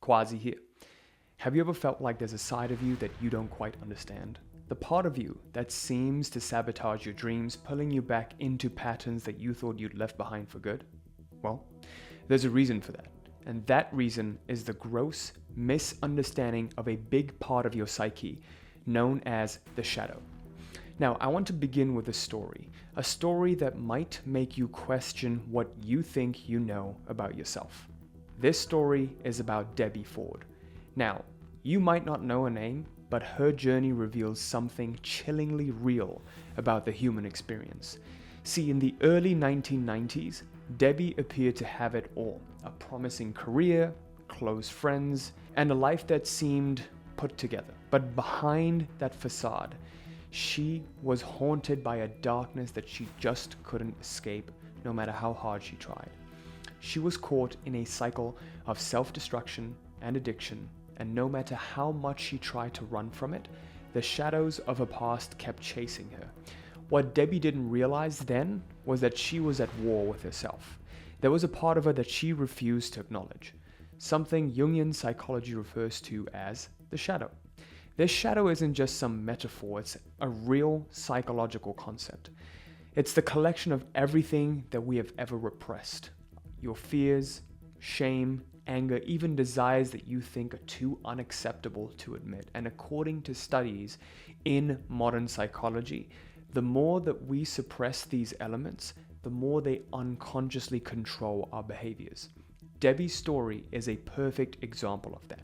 Quazi here. Have you ever felt like there's a side of you that you don't quite understand? The part of you that seems to sabotage your dreams, pulling you back into patterns that you thought you'd left behind for good? Well, there's a reason for that. And that reason is the gross misunderstanding of a big part of your psyche known as the shadow. Now, I want to begin with a story that might make you question what you think you know about yourself. This story is about Debbie Ford. Now, you might not know her name, but her journey reveals something chillingly real about the human experience. See, in the early 1990s, Debbie appeared to have it all: a promising career, close friends, and a life that seemed put together. But behind that facade, she was haunted by a darkness that she just couldn't escape, no matter how hard she tried. She was caught in a cycle of self-destruction and addiction, and no matter how much she tried to run from it, the shadows of her past kept chasing her. What Debbie didn't realize then was that she was at war with herself. There was a part of her that she refused to acknowledge, something Jungian psychology refers to as the shadow. This shadow isn't just some metaphor, it's a real psychological concept. It's the collection of everything that we have ever repressed. Your fears, shame, anger, even desires that you think are too unacceptable to admit. And according to studies in modern psychology, the more that we suppress these elements, the more they unconsciously control our behaviors. Debbie's story is a perfect example of that.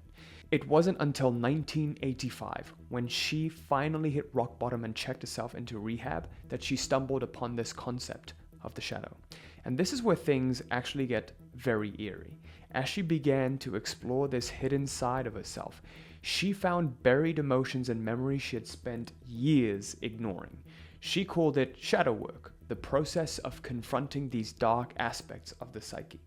It wasn't until 1985, when she finally hit rock bottom and checked herself into rehab, that she stumbled upon this concept of the shadow. And this is where things actually get very eerie. As she began to explore this hidden side of herself, she found buried emotions and memories she had spent years ignoring. She called it shadow work, the process of confronting these dark aspects of the psyche.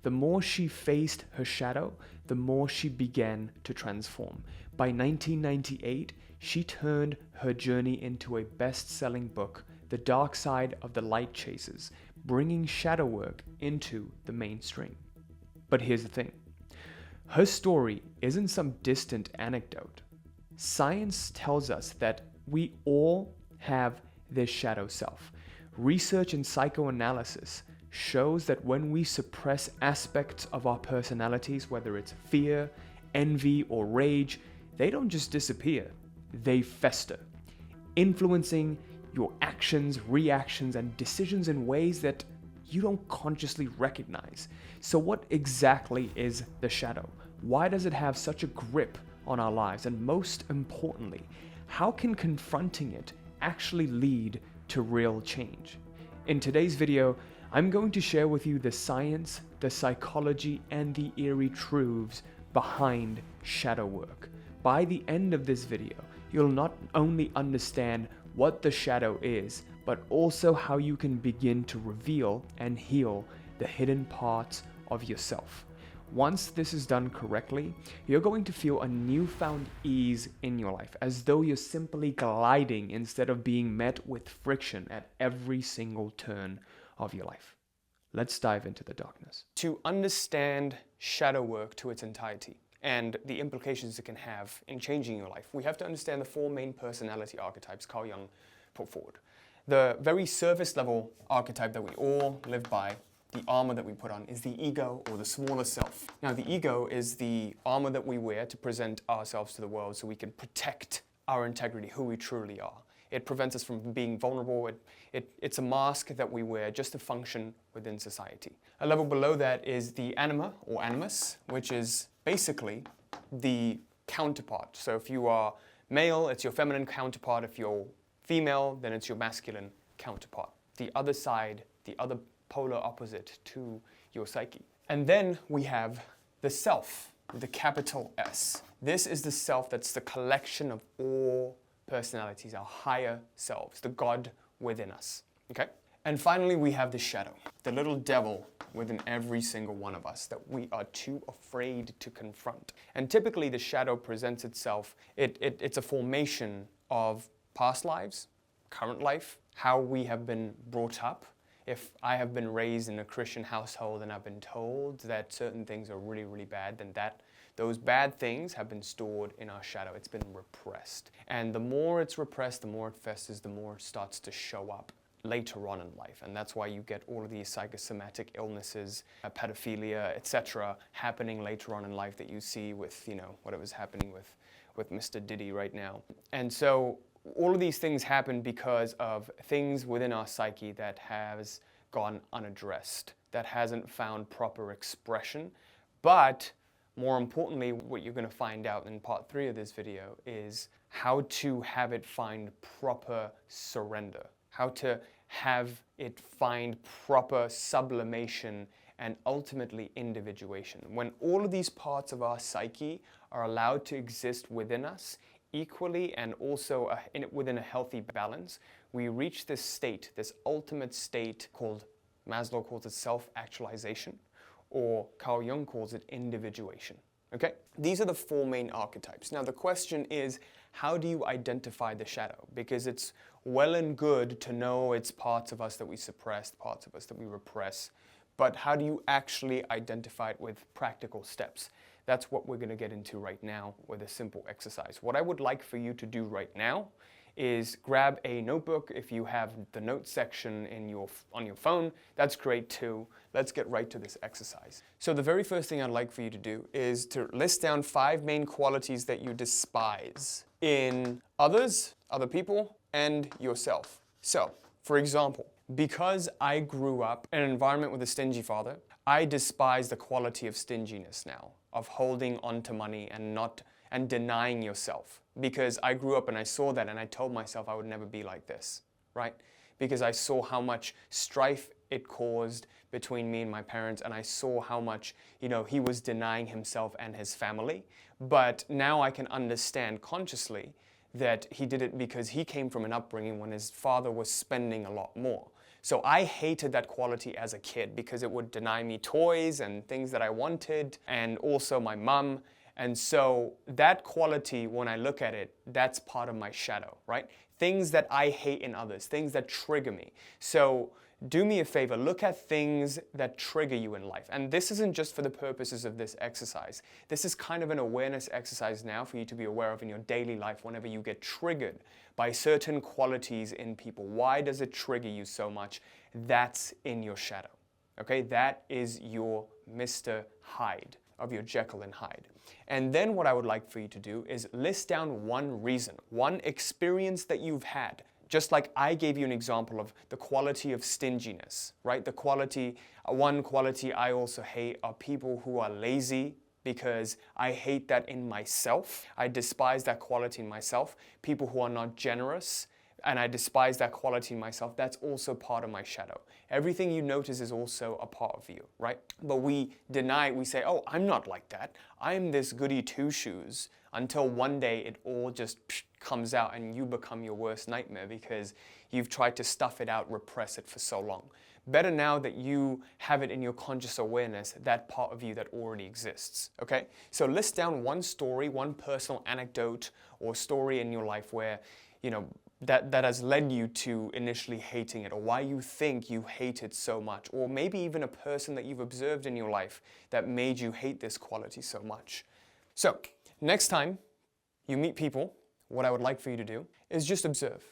The more she faced her shadow, the more she began to transform. By 1998, she turned her journey into a best-selling book, The Dark Side of the Light Chasers, bringing shadow work into the mainstream. But here's the thing. Her story isn't some distant anecdote. Science tells us that we all have this shadow self. Research in psychoanalysis shows that when we suppress aspects of our personalities, whether it's fear, envy, or rage, they don't just disappear, they fester, influencing your actions, reactions, and decisions in ways that you don't consciously recognize. So what exactly is the shadow? Why does it have such a grip on our lives? And most importantly, how can confronting it actually lead to real change? In today's video, I'm going to share with you the science, the psychology, and the eerie truths behind shadow work. By the end of this video, you'll not only understand what the shadow is, but also how you can begin to reveal and heal the hidden parts of yourself. Once this is done correctly, you're going to feel a newfound ease in your life, as though you're simply gliding instead of being met with friction at every single turn of your life. Let's dive into the darkness. To understand shadow work to its entirety and the implications it can have in changing your life, we have to understand the four main personality archetypes Carl Jung put forward. The very surface level archetype that we all live by, the armor that we put on, is the ego, or the smaller self. Now, the ego is the armor that we wear to present ourselves to the world so we can protect our integrity, who we truly are. It prevents us from being vulnerable. It's a mask that we wear just to function within society. A level below that is the anima, or animus, which is basically the counterpart. So if you are male, it's your feminine counterpart. If you're female, then it's your masculine counterpart. The other side, the other polar opposite to your psyche. And then we have the self, with a capital S. This is the self that's the collection of all personalities, our higher selves, the God within us, okay? And finally, we have the shadow, the little devil within every single one of us that we are too afraid to confront. And typically, the shadow presents itself, it's a formation of past lives, current life, how we have been brought up. If I have been raised in a Christian household and I've been told that certain things are really, really bad, then that Those bad things have been stored in our shadow. It's been repressed. And the more it's repressed, the more it festers, the more it starts to show up later on in life. And that's why you get all of these psychosomatic illnesses, pedophilia, etc. happening later on in life that you see with, whatever's happening with Mr. Diddy right now. And so all of these things happen because of things within our psyche that has gone unaddressed, that hasn't found proper expression. But more importantly, what you're going to find out in part 3 of this video is how to have it find proper surrender, how to have it find proper sublimation and ultimately individuation. When all of these parts of our psyche are allowed to exist within us equally and also within a healthy balance, we reach this state, this ultimate state called, Maslow calls it self-actualization, or Carl Jung calls it individuation. Okay? These are the 4 main archetypes. Now the question is, how do you identify the shadow? Because it's well and good to know it's parts of us that we suppress, parts of us that we repress, but how do you actually identify it with practical steps? That's what we're going to get into right now with a simple exercise. What I would like for you to do right now is grab a notebook. If you have the notes section on your phone, that's great too. Let's get right to this exercise. So the very first thing I'd like for you to do is to list down 5 main qualities that you despise in others, other people, and yourself. So, for example, because I grew up in an environment with a stingy father, I despise the quality of stinginess now, of holding onto money and denying yourself. Because I grew up and I saw that and I told myself I would never be like this, right? Because I saw how much strife it caused between me and my parents, and I saw how much, he was denying himself and his family. But now I can understand consciously that he did it because he came from an upbringing when his father was spending a lot more. So I hated that quality as a kid because it would deny me toys and things that I wanted, and also my mum. And so that quality, when I look at it, that's part of my shadow, right? Things that I hate in others, things that trigger me. So do me a favor, look at things that trigger you in life. And this isn't just for the purposes of this exercise. This is kind of an awareness exercise now for you to be aware of in your daily life whenever you get triggered by certain qualities in people. Why does it trigger you so much? That's in your shadow, okay? That is your Mr. Hyde, of your Jekyll and Hyde. And then what I would like for you to do is list down one reason, one experience that you've had. Just like I gave you an example of the quality of stinginess, right? One quality I also hate are people who are lazy, because I hate that in myself. I despise that quality in myself. People who are not generous, and I despise that quality in myself. That's also part of my shadow. Everything you notice is also a part of you, right? But we deny, we say, oh, I'm not like that. I'm this goody two-shoes, until one day it all just comes out and you become your worst nightmare because you've tried to stuff it out, repress it for so long. Better now that you have it in your conscious awareness, that part of you that already exists, okay? So list down one story, one personal anecdote or story in your life where, that has led you to initially hating it, or why you think you hate it so much, or maybe even a person that you've observed in your life that made you hate this quality so much. So next time you meet people, what I would like for you to do is just observe.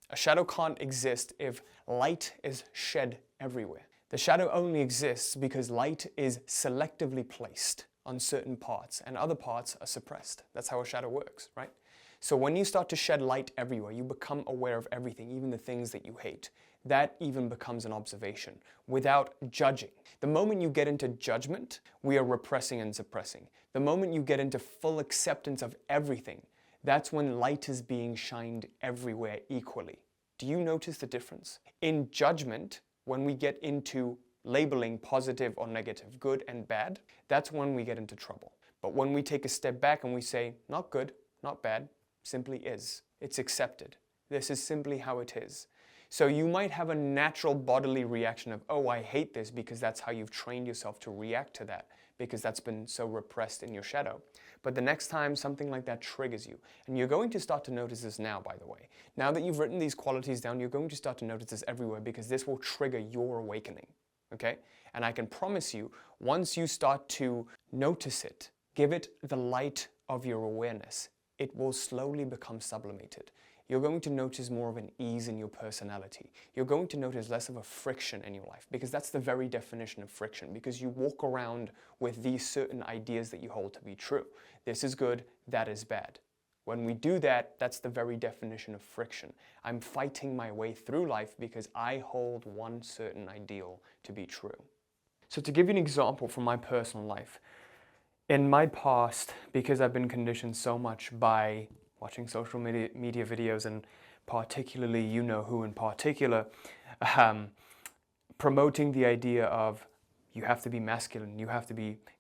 A shadow can't exist if light is shed everywhere. The shadow only exists because light is selectively placed on certain parts and other parts are suppressed. That's how a shadow works, right? So when you start to shed light everywhere, you become aware of everything, even the things that you hate. That even becomes an observation without judging. The moment you get into judgment, we are repressing and suppressing. The moment you get into full acceptance of everything, that's when light is being shined everywhere equally. Do you notice the difference? In judgment, when we get into labeling positive or negative, good and bad, that's when we get into trouble. But when we take a step back and we say, not good, not bad, simply is. It's accepted. This is simply how it is. So you might have a natural bodily reaction of, oh, I hate this, because that's how you've trained yourself to react to that, because that's been so repressed in your shadow. But the next time something like that triggers you, and you're going to start to notice this now, by the way. Now that you've written these qualities down, you're going to start to notice this everywhere, because this will trigger your awakening, okay? And I can promise you, once you start to notice it, give it the light of your awareness, it will slowly become sublimated. You're going to notice more of an ease in your personality. You're going to notice less of a friction in your life, because that's the very definition of friction, because you walk around with these certain ideas that you hold to be true. This is good, that is bad. When we do that, that's the very definition of friction. I'm fighting my way through life because I hold one certain ideal to be true. So to give you an example from my personal life, in my past, because I've been conditioned so much by watching social media videos, and particularly you know who in particular, promoting the idea of you have to be masculine,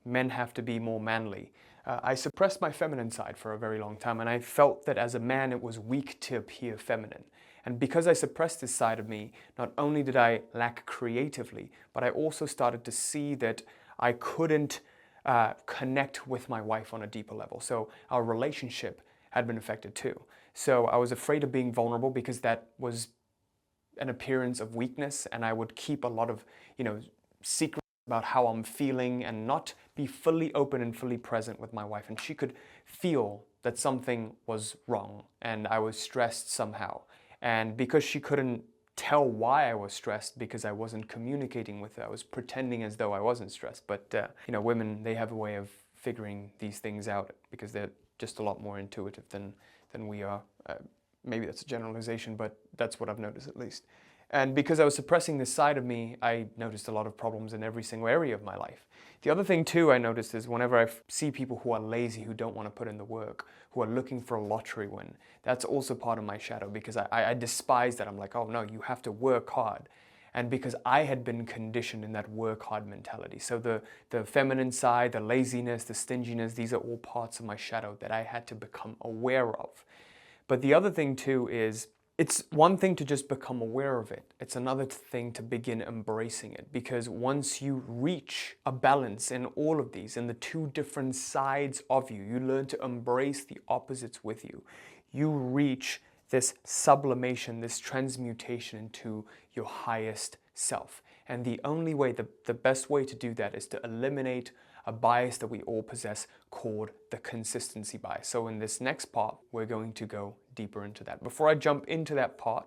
men have to be more manly. I suppressed my feminine side for a very long time, and I felt that as a man it was weak to appear feminine. And because I suppressed this side of me, not only did I lack creatively, but I also started to see that I couldn't connect with my wife on a deeper level. So our relationship had been affected too. So I was afraid of being vulnerable because that was an appearance of weakness, and I would keep a lot of, secrets about how I'm feeling and not be fully open and fully present with my wife. And she could feel that something was wrong and I was stressed somehow. And because she couldn't tell why I was stressed, because I wasn't communicating with her, I was pretending as though I wasn't stressed. But, women, they have a way of figuring these things out because they're just a lot more intuitive than we are. Maybe that's a generalization, but that's what I've noticed at least. And because I was suppressing this side of me, I noticed a lot of problems in every single area of my life. The other thing too I noticed is whenever I see people who are lazy, who don't want to put in the work, who are looking for a lottery win, that's also part of my shadow, because I despise that. I'm like, oh no, you have to work hard. And because I had been conditioned in that work hard mentality. So the feminine side, the laziness, the stinginess, these are all parts of my shadow that I had to become aware of. But the other thing too is, it's one thing to just become aware of it. It's another thing to begin embracing it, because once you reach a balance in all of these, in the two different sides of you, you learn to embrace the opposites with you. You reach this sublimation, this transmutation into your highest self. And the only way, the best way to do that is to eliminate a bias that we all possess called the consistency bias. So in this next part, we're going to go deeper into that. Before I jump into that part,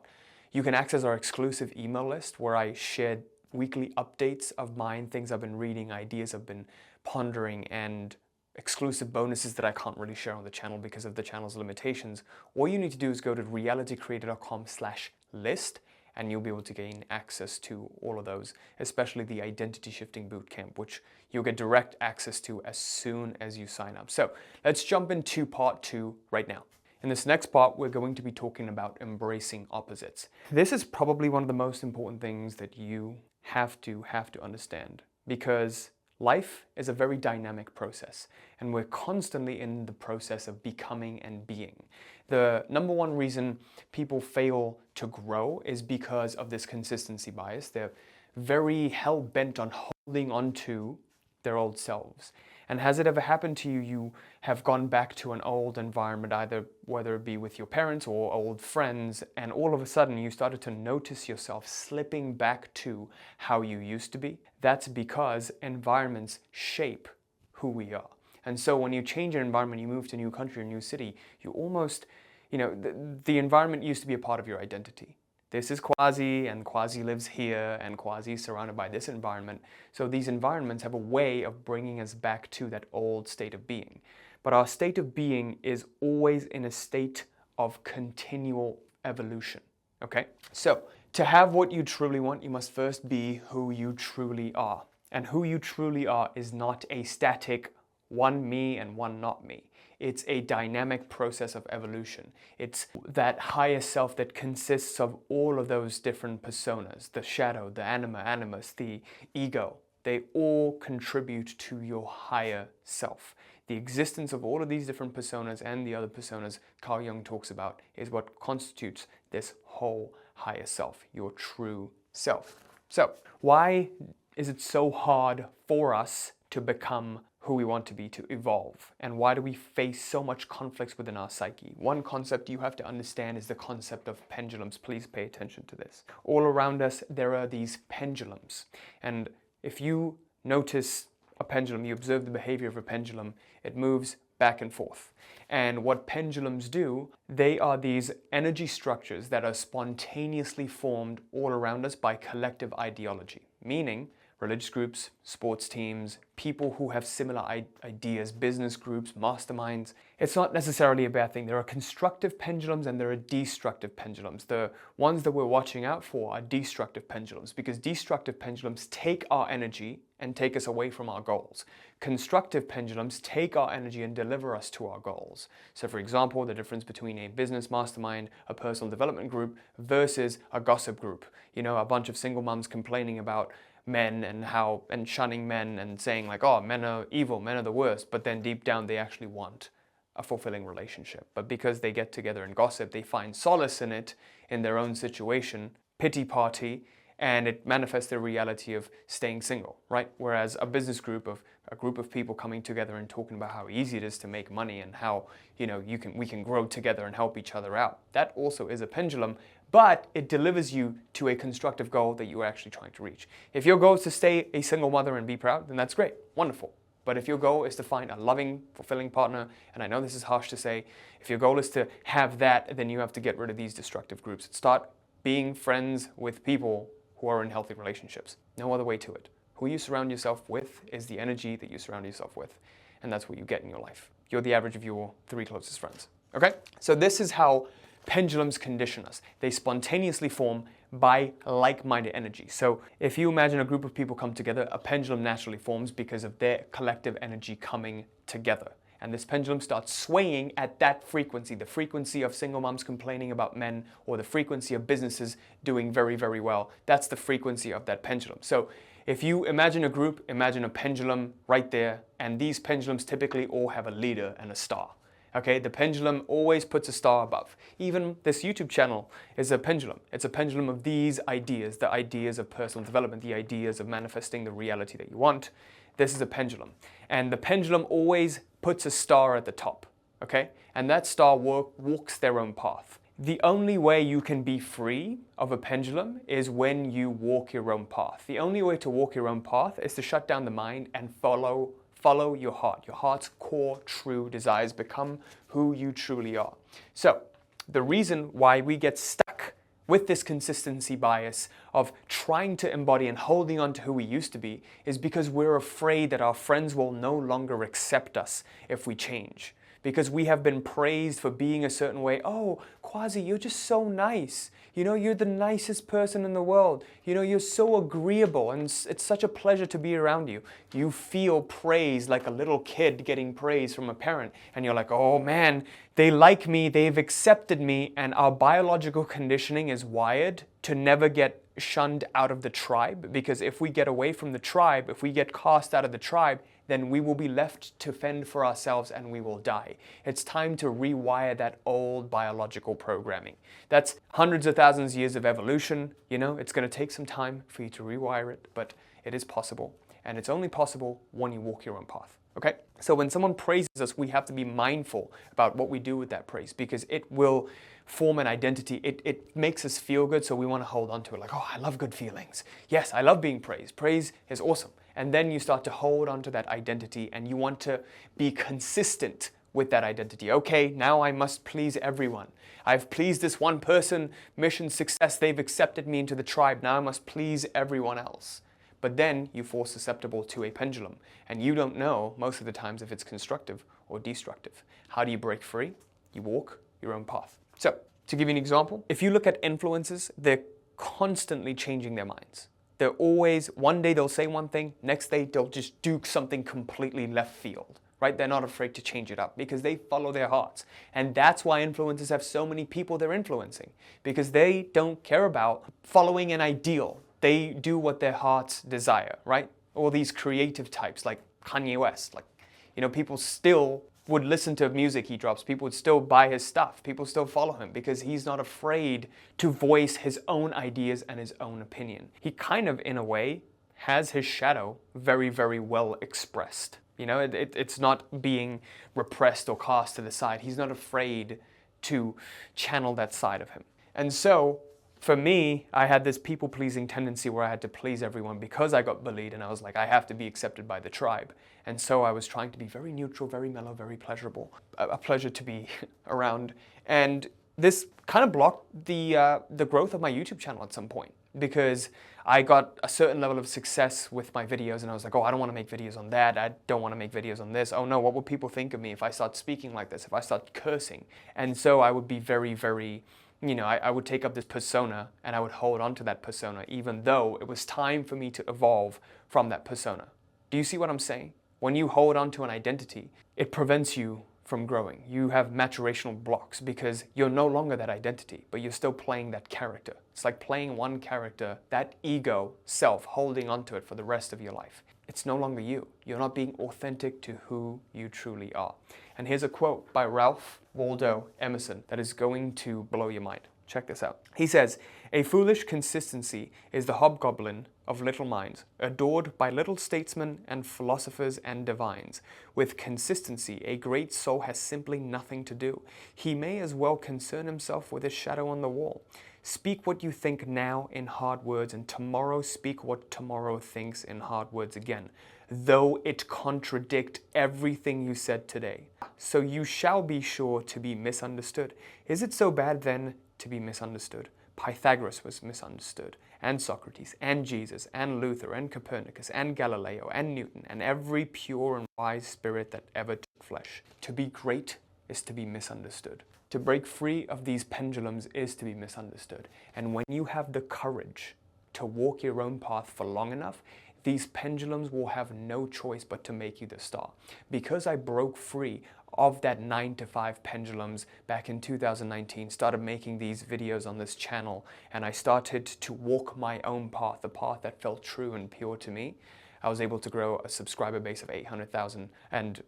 you can access our exclusive email list where I share weekly updates of mine, things I've been reading, ideas I've been pondering, and exclusive bonuses that I can't really share on the channel because of the channel's limitations. All you need to do is go to realitycreator.com/list, and you'll be able to gain access to all of those, especially the Identity Shifting Bootcamp, which you'll get direct access to as soon as you sign up. So let's jump into part 2 right now. In this next part, we're going to be talking about embracing opposites. This is probably one of the most important things that you have to understand, because life is a very dynamic process, and we're constantly in the process of becoming and being. The number one reason people fail to grow is because of this consistency bias. They're very hell-bent on holding on to their old selves. And has it ever happened to you, you have gone back to an old environment, either whether it be with your parents or old friends, and all of a sudden you started to notice yourself slipping back to how you used to be? That's because environments shape who we are. And so when you change an environment, you move to a new country, a new city, you almost, the environment used to be a part of your identity. This is Quazi, and Quazi lives here, and Quazi is surrounded by this environment. So these environments have a way of bringing us back to that old state of being. But our state of being is always in a state of continual evolution, okay? So to have what you truly want, you must first be who you truly are. And who you truly are is not a static one me and one not me. It's a dynamic process of evolution. It's that higher self that consists of all of those different personas, the shadow, the anima, animus, the ego. They all contribute to your higher self. The existence of all of these different personas and the other personas Carl Jung talks about is what constitutes this whole higher self, your true self. So, why is it so hard for us to become who we want to be, to evolve? And why do we face so much conflicts within our psyche? One concept you have to understand is the concept of pendulums. Please pay attention to this. All around us, there are these pendulums. And if you notice a pendulum, you observe the behavior of a pendulum, it moves back and forth. And what pendulums do, they are these energy structures that are spontaneously formed all around us by collective ideology, meaning religious groups, sports teams, people who have similar ideas, business groups, masterminds. It's not necessarily a bad thing. There are constructive pendulums and there are destructive pendulums. The ones that we're watching out for are destructive pendulums, because destructive pendulums take our energy and take us away from our goals. Constructive pendulums take our energy and deliver us to our goals. So for example, the difference between a business mastermind, a personal development group versus a gossip group. You know, a bunch of single moms complaining about men and shunning men and saying like, oh, men are evil, men are the worst, but then deep down they actually want a fulfilling relationship. But because they get together and gossip, they find solace in it, in their own situation, pity party, and it manifests the reality of staying single, right? Whereas a business group of a group of people coming together and talking about how easy it is to make money and how, you know, we can grow together and help each other out. That also is a pendulum, but it delivers you to a constructive goal that you are actually trying to reach. If your goal is to stay a single mother and be proud, then that's great, wonderful. But if your goal is to find a loving, fulfilling partner, and I know this is harsh to say, if your goal is to have that, then you have to get rid of these destructive groups. Start being friends with people who are in healthy relationships. No other way to it. Who you surround yourself with is the energy that you surround yourself with, and that's what you get in your life. You're the average of your 3 closest friends, okay? So this is how pendulums condition us. They spontaneously form by like-minded energy. So if you imagine a group of people come together, a pendulum naturally forms because of their collective energy coming together. And this pendulum starts swaying at that frequency, the frequency of single moms complaining about men, or the frequency of businesses doing very, very well. That's the frequency of that pendulum. So if you imagine a group, imagine a pendulum right there, and these pendulums typically all have a leader and a star. Okay, the pendulum always puts a star above. Even this YouTube channel is a pendulum. It's a pendulum of these ideas, the ideas of personal development, the ideas of manifesting the reality that you want. This is a pendulum. And the pendulum always puts a star at the top, okay? And that star walks their own path. The only way you can be free of a pendulum is when you walk your own path. The only way to walk your own path is to shut down the mind and follow your heart. Your heart's core true desires become who you truly are. So the reason why we get stuck with this consistency bias of trying to embody and holding on to who we used to be is because we're afraid that our friends will no longer accept us if we change. Because we have been praised for being a certain way. Oh, Quazi, you're just so nice. You know, you're the nicest person in the world. You know, you're so agreeable and it's such a pleasure to be around you. You feel praise like a little kid getting praise from a parent. And you're like, oh man, they like me, they've accepted me. And our biological conditioning is wired to never get shunned out of the tribe. Because if we get away from the tribe, if we get cast out of the tribe, then we will be left to fend for ourselves and we will die. It's time to rewire that old biological programming. That's hundreds of thousands of years of evolution. You know, it's going to take some time for you to rewire it, but it is possible. And it's only possible when you walk your own path. Okay? So when someone praises us, we have to be mindful about what we do with that praise, because it will form an identity. It makes us feel good, so we want to hold on to it. Like, oh, I love good feelings. Yes, I love being praised. Praise is awesome. And then you start to hold on to that identity and you want to be consistent with that identity. Okay, now I must please everyone. I've pleased this one person, mission success, they've accepted me into the tribe. Now I must please everyone else. But then you fall susceptible to a pendulum and you don't know most of the times if it's constructive or destructive. How do you break free? You walk your own path. So, to give you an example, if you look at influencers, they're constantly changing their minds. They're always, one day they'll say one thing, next day they'll just do something completely left field, right? They're not afraid to change it up because they follow their hearts. And that's why influencers have so many people they're influencing, because they don't care about following an ideal. They do what their hearts desire, right? All these creative types like Kanye West, like, you know, people still would listen to music he drops. People would still buy his stuff. People still follow him because he's not afraid to voice his own ideas and his own opinion. He kind of, in a way, has his shadow very, very well expressed. You know, it's not being repressed or cast to the side. He's not afraid to channel that side of him. And so, For me, I had this people-pleasing tendency where I had to please everyone because I got bullied, and I was like, I have to be accepted by the tribe. And so I was trying to be very neutral, very mellow, very pleasurable, a pleasure to be around. And this kind of blocked the growth of my YouTube channel at some point, because I got a certain level of success with my videos, and I was like, oh, I don't want to make videos on that. I don't want to make videos on this. Oh no, what will people think of me if I start speaking like this, if I start cursing? And so I would be very, very, I would take up this persona, and I would hold on to that persona, even though it was time for me to evolve from that persona. Do you see what I'm saying? When you hold on to an identity, it prevents you from growing. You have maturational blocks because you're no longer that identity, but you're still playing that character. It's like playing one character, that ego self, holding onto it for the rest of your life. It's no longer you. You're not being authentic to who you truly are. And here's a quote by Ralph Waldo Emerson that is going to blow your mind. Check this out. He says, "A foolish consistency is the hobgoblin of little minds, adored by little statesmen and philosophers and divines. With consistency, a great soul has simply nothing to do. He may as well concern himself with a shadow on the wall. Speak what you think now in hard words, and tomorrow speak what tomorrow thinks in hard words again, though it contradict everything you said today. So you shall be sure to be misunderstood. Is it so bad then to be misunderstood? Pythagoras was misunderstood, and Socrates, and Jesus, and Luther, and Copernicus, and Galileo, and Newton, and every pure and wise spirit that ever took flesh. To be great is to be misunderstood. To break free of these pendulums is to be misunderstood. And when you have the courage to walk your own path for long enough, these pendulums will have no choice but to make you the star. Because I broke free of that 9 to 5 pendulums back in 2019, started making these videos on this channel, and I started to walk my own path, the path that felt true and pure to me, I was able to grow a subscriber base of 800,000 and,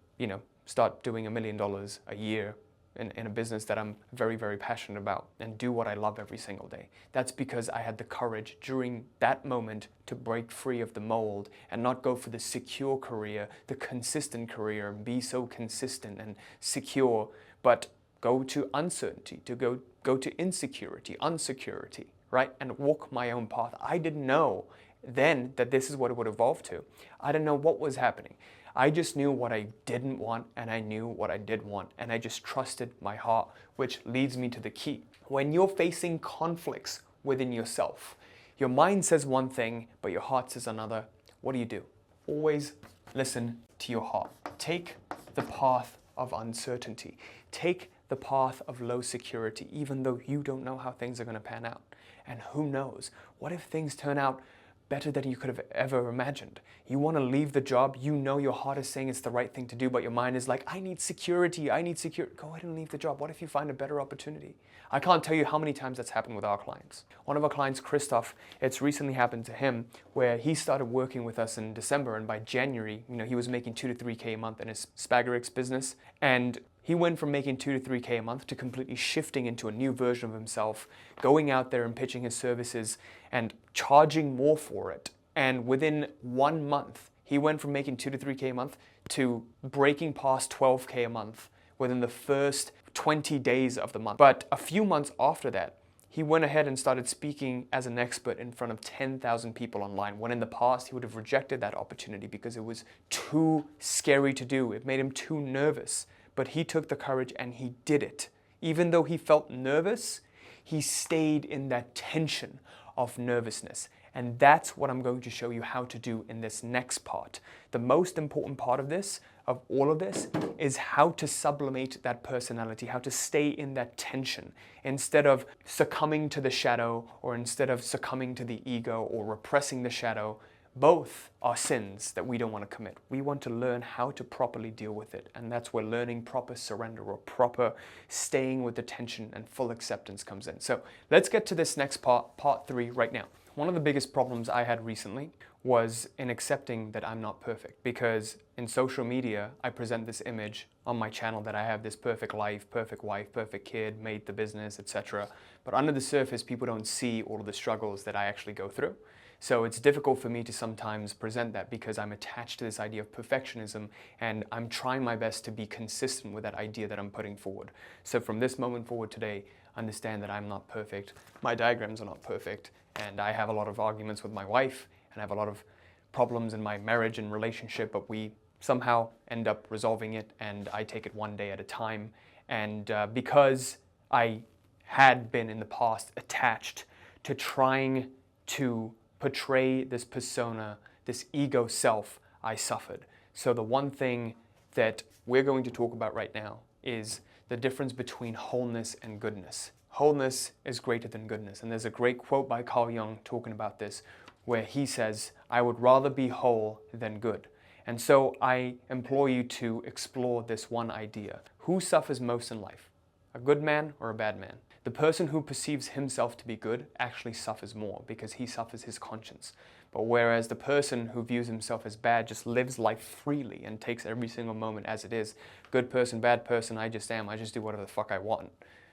start doing $1 million a year in a business that I'm very, very passionate about, and do what I love every single day. That's because I had the courage during that moment to break free of the mold and not go for the secure career, the consistent career, and be so consistent and secure, but go to uncertainty, to go to insecurity, unsecurity, right? And walk my own path. I didn't know then that this is what it would evolve to. I didn't know what was happening. I just knew what I didn't want, and I knew what I did want, and I just trusted my heart, which leads me to the key. When you're facing conflicts within yourself, your mind says one thing, but your heart says another. What do? Always listen to your heart. Take the path of uncertainty. Take the path of low security, even though you don't know how things are going to pan out. And who knows? What if things turn out better than you could have ever imagined? You want to leave the job, your heart is saying it's the right thing to do, but your mind is like, I need security. Go ahead and leave the job. What if you find a better opportunity? I can't tell you how many times that's happened with our clients. One of our clients, Christoph, it's recently happened to him where he started working with us in December, and by January, he was making 2 to 3K a month in his Spagarix business, and he went from making 2 to 3K a month to completely shifting into a new version of himself, going out there and pitching his services and charging more for it. And within 1 month, he went from making 2 to 3K a month to breaking past 12K a month within the first 20 days of the month. But a few months after that, he went ahead and started speaking as an expert in front of 10,000 people online, when in the past he would have rejected that opportunity because it was too scary to do. It made him too nervous. But he took the courage and he did it. Even though he felt nervous, he stayed in that tension of nervousness. And that's what I'm going to show you how to do in this next part. The most important part of all of this, is how to sublimate that personality, how to stay in that tension instead of succumbing to the shadow, or instead of succumbing to the ego or repressing the shadow. Both are sins that we don't want to commit. We want to learn how to properly deal with it. And that's where learning proper surrender, or proper staying with the tension and full acceptance, comes in. So let's get to this next part 3 right now. One of the biggest problems I had recently was in accepting that I'm not perfect, because in social media, I present this image on my channel that I have this perfect life, perfect wife, perfect kid, made the business, etc. But under the surface, people don't see all of the struggles that I actually go through. So it's difficult for me to sometimes present that, because I'm attached to this idea of perfectionism, and I'm trying my best to be consistent with that idea that I'm putting forward. So from this moment forward today, understand that I'm not perfect. My diagrams are not perfect, and I have a lot of arguments with my wife, and I have a lot of problems in my marriage and relationship, but we somehow end up resolving it, and I take it one day at a time. And because I had been in the past attached to trying to portray this persona, this ego self, I suffered. So the one thing that we're going to talk about right now is the difference between wholeness and goodness. Wholeness is greater than goodness. And there's a great quote by Carl Jung talking about this, where he says, "I would rather be whole than good." And so I implore you to explore this one idea. Who suffers most in life? A good man or a bad man? The person who perceives himself to be good actually suffers more because he suffers his conscience. But whereas the person who views himself as bad just lives life freely and takes every single moment as it is, good person, bad person, I just am, I just do whatever the fuck I want,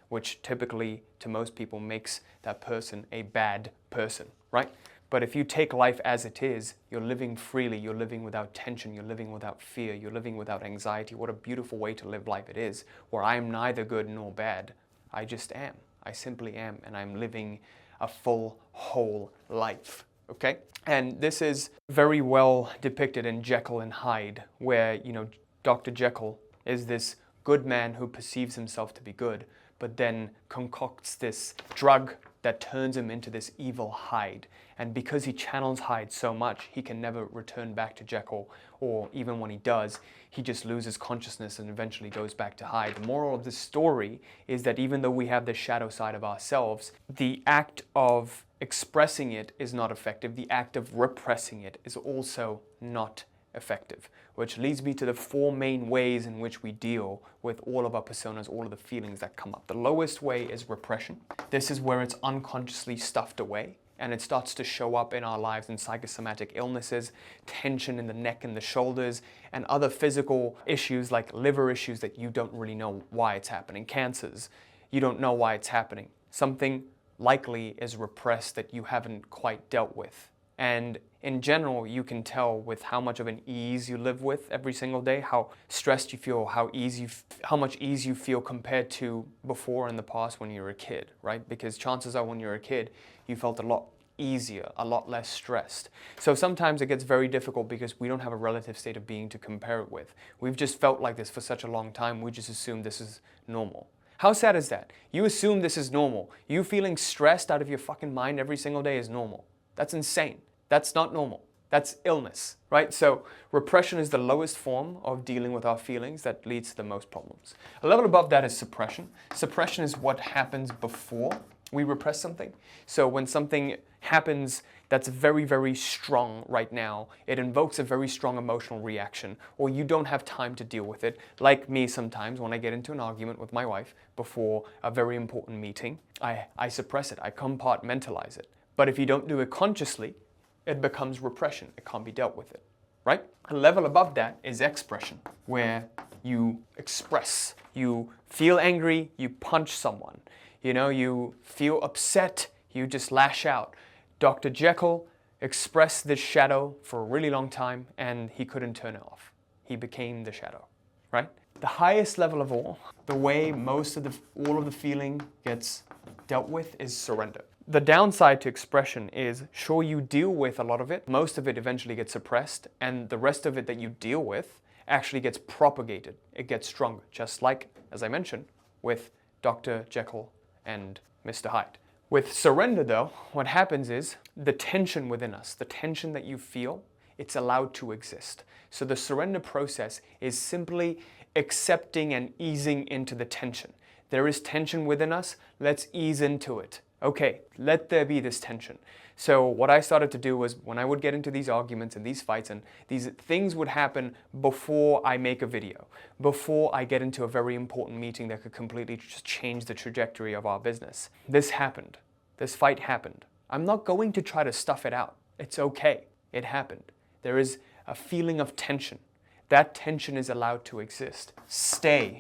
which typically to most people makes that person a bad person, right? But if you take life as it is, you're living freely, you're living without tension, you're living without fear, you're living without anxiety. What a beautiful way to live life it is, where I'm neither good nor bad. I just am. I simply am, and I'm living a full, whole life, okay? And this is very well depicted in Jekyll and Hyde, where, Dr. Jekyll is this good man who perceives himself to be good, but then concocts this drug that turns him into this evil Hyde. And because he channels Hyde so much, he can never return back to Jekyll, or even when he does, he just loses consciousness and eventually goes back to Hyde. The moral of this story is that even though we have the shadow side of ourselves, the act of expressing it is not effective. The act of repressing it is also not effective, which leads me to the four main ways in which we deal with all of our personas, all of the feelings that come up. The lowest way is repression. This is where it's unconsciously stuffed away, and it starts to show up in our lives in psychosomatic illnesses, tension in the neck and the shoulders, and other physical issues like liver issues that you don't really know why it's happening. Cancers, you don't know why it's happening. Something likely is repressed that you haven't quite dealt with. And in general, you can tell with how much of an ease you live with every single day, how stressed you feel, how much ease you feel compared to before in the past when you were a kid, right? Because chances are when you were a kid, you felt a lot easier, a lot less stressed. So sometimes it gets very difficult because we don't have a relative state of being to compare it with. We've just felt like this for such a long time, we just assume this is normal. How sad is that? You assume this is normal. You feeling stressed out of your fucking mind every single day is normal. That's insane. That's not normal. That's illness, right? So repression is the lowest form of dealing with our feelings that leads to the most problems. A level above that is suppression. Suppression is what happens before we repress something. So when something happens that's very, very strong right now, it invokes a very strong emotional reaction, or you don't have time to deal with it. Like me sometimes when I get into an argument with my wife before a very important meeting, I suppress it, I compartmentalize it. But if you don't do it consciously, it becomes repression. It can't be dealt with it, right? A level above that is expression, where you express. You feel angry, you punch someone. You feel upset, you just lash out. Dr. Jekyll expressed this shadow for a really long time, and he couldn't turn it off. He became the shadow, right? The highest level of all, the way all of the feeling gets dealt with is surrender. The downside to expression is, sure, you deal with a lot of it, most of it eventually gets suppressed, and the rest of it that you deal with actually gets propagated. It gets stronger, just like, as I mentioned, with Dr. Jekyll and Mr. Hyde. With surrender, though, what happens is the tension within us, the tension that you feel, it's allowed to exist. So the surrender process is simply accepting and easing into the tension. There is tension within us, let's ease into it. Okay, let there be this tension. So what I started to do was when I would get into these arguments and these fights and these things would happen before I make a video, before I get into a very important meeting that could completely just change the trajectory of our business. This happened. This fight happened. I'm not going to try to stuff it out. It's okay. It happened. There is a feeling of tension. That tension is allowed to exist. Stay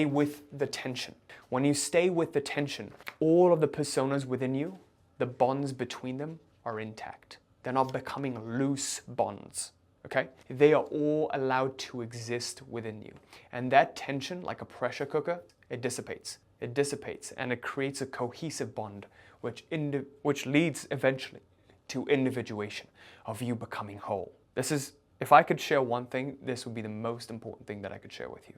with the tension. When you stay with the tension, all of the personas within you, the bonds between them are intact. They're not becoming loose bonds, okay? They are all allowed to exist within you. And that tension, like a pressure cooker, it dissipates. It dissipates, and it creates a cohesive bond, which leads eventually to individuation, of you becoming whole. This is, if I could share one thing, this would be the most important thing that I could share with you.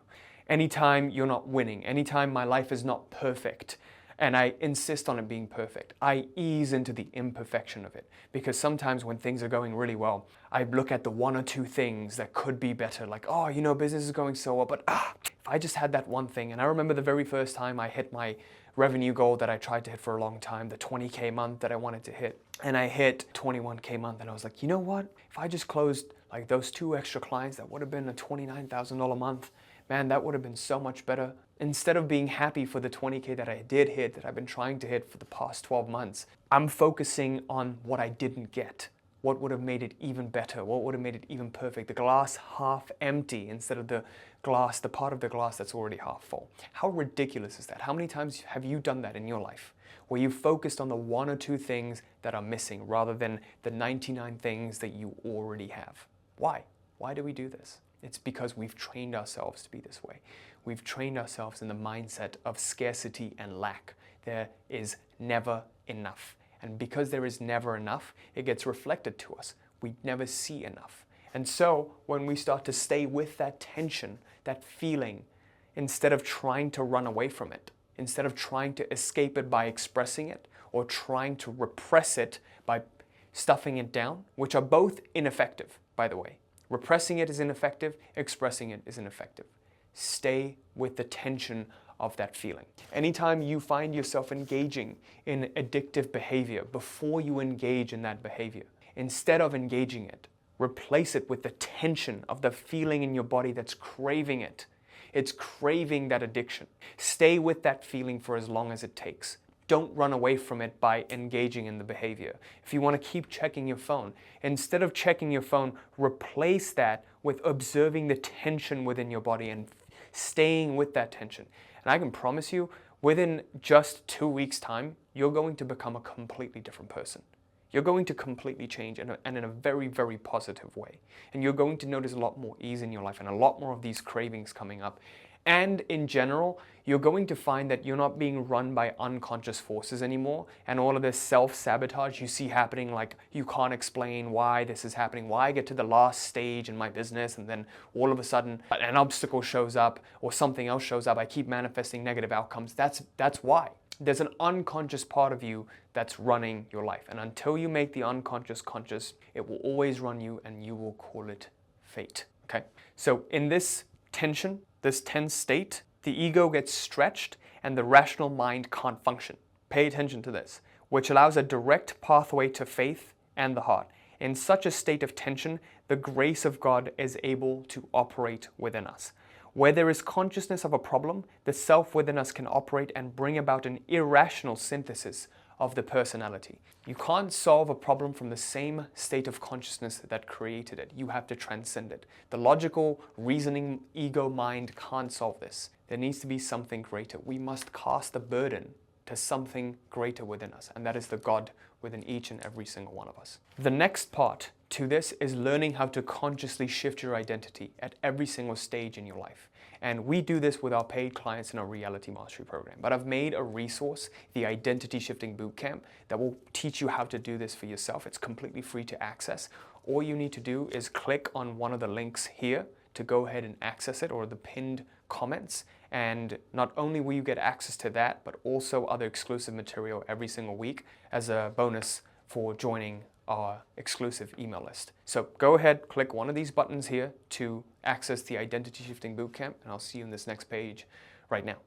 Anytime you're not winning, anytime my life is not perfect, and I insist on it being perfect, I ease into the imperfection of it. Because sometimes when things are going really well, I look at the one or two things that could be better, like, oh, you know, business is going so well, but if I just had that one thing. And I remember the very first time I hit my revenue goal that I tried to hit for a long time, the 20K month that I wanted to hit. And I hit 21K month, and I was like, you know what? If I just closed like those 2 extra clients, that would have been a $29,000 month. Man, that would have been so much better. Instead of being happy for the 20K that I did hit, that I've been trying to hit for the past 12 months, I'm focusing on what I didn't get. What would have made it even better? What would have made it even perfect? The glass half empty instead of the part of the glass that's already half full. How ridiculous is that? How many times have you done that in your life? Where you focused on the 1 or 2 things that are missing rather than the 99 things that you already have. Why? Why do we do this? It's because we've trained ourselves to be this way. We've trained ourselves in the mindset of scarcity and lack. There is never enough. And because there is never enough, it gets reflected to us. We never see enough. And so when we start to stay with that tension, that feeling, instead of trying to run away from it, instead of trying to escape it by expressing it, or trying to repress it by stuffing it down, which are both ineffective, by the way. Repressing it is ineffective, expressing it is ineffective. Stay with the tension of that feeling. Anytime you find yourself engaging in addictive behavior, before you engage in that behavior, instead of engaging it, replace it with the tension of the feeling in your body that's craving it. It's craving that addiction. Stay with that feeling for as long as it takes. Don't run away from it by engaging in the behavior. If you want to keep checking your phone, instead of checking your phone, replace that with observing the tension within your body and staying with that tension. And I can promise you, within just 2 weeks' time, you're going to become a completely different person. You're going to completely change, and in a very, very positive way. And you're going to notice a lot more ease in your life and a lot more of these cravings coming up. And in general, you're going to find that you're not being run by unconscious forces anymore, and all of this self-sabotage you see happening, like you can't explain why this is happening, why I get to the last stage in my business and then all of a sudden an obstacle shows up or something else shows up, I keep manifesting negative outcomes. That's why. There's an unconscious part of you that's running your life, and until you make the unconscious conscious, it will always run you, and you will call it fate. Okay? So in this tension, this tense state, the ego gets stretched and the rational mind can't function. Pay attention to this, which allows a direct pathway to faith and the heart. In such a state of tension, the grace of God is able to operate within us. Where there is consciousness of a problem, the self within us can operate and bring about an irrational synthesis of the personality. You can't solve a problem from the same state of consciousness that created it. You have to transcend it. The logical, reasoning ego mind can't solve this. There needs to be something greater. We must cast the burden to something greater within us, and that is the God within each and every single one of us. The next part to this is learning how to consciously shift your identity at every single stage in your life. And we do this with our paid clients in our Reality Mastery program. But I've made a resource, the Identity Shifting Bootcamp, that will teach you how to do this for yourself. It's completely free to access. All you need to do is click on one of the links here to go ahead and access it, or the pinned comments. And not only will you get access to that, but also other exclusive material every single week as a bonus for joining our exclusive email list. So go ahead, click one of these buttons here to access the Identity Shifting Bootcamp, and I'll see you in this next page right now.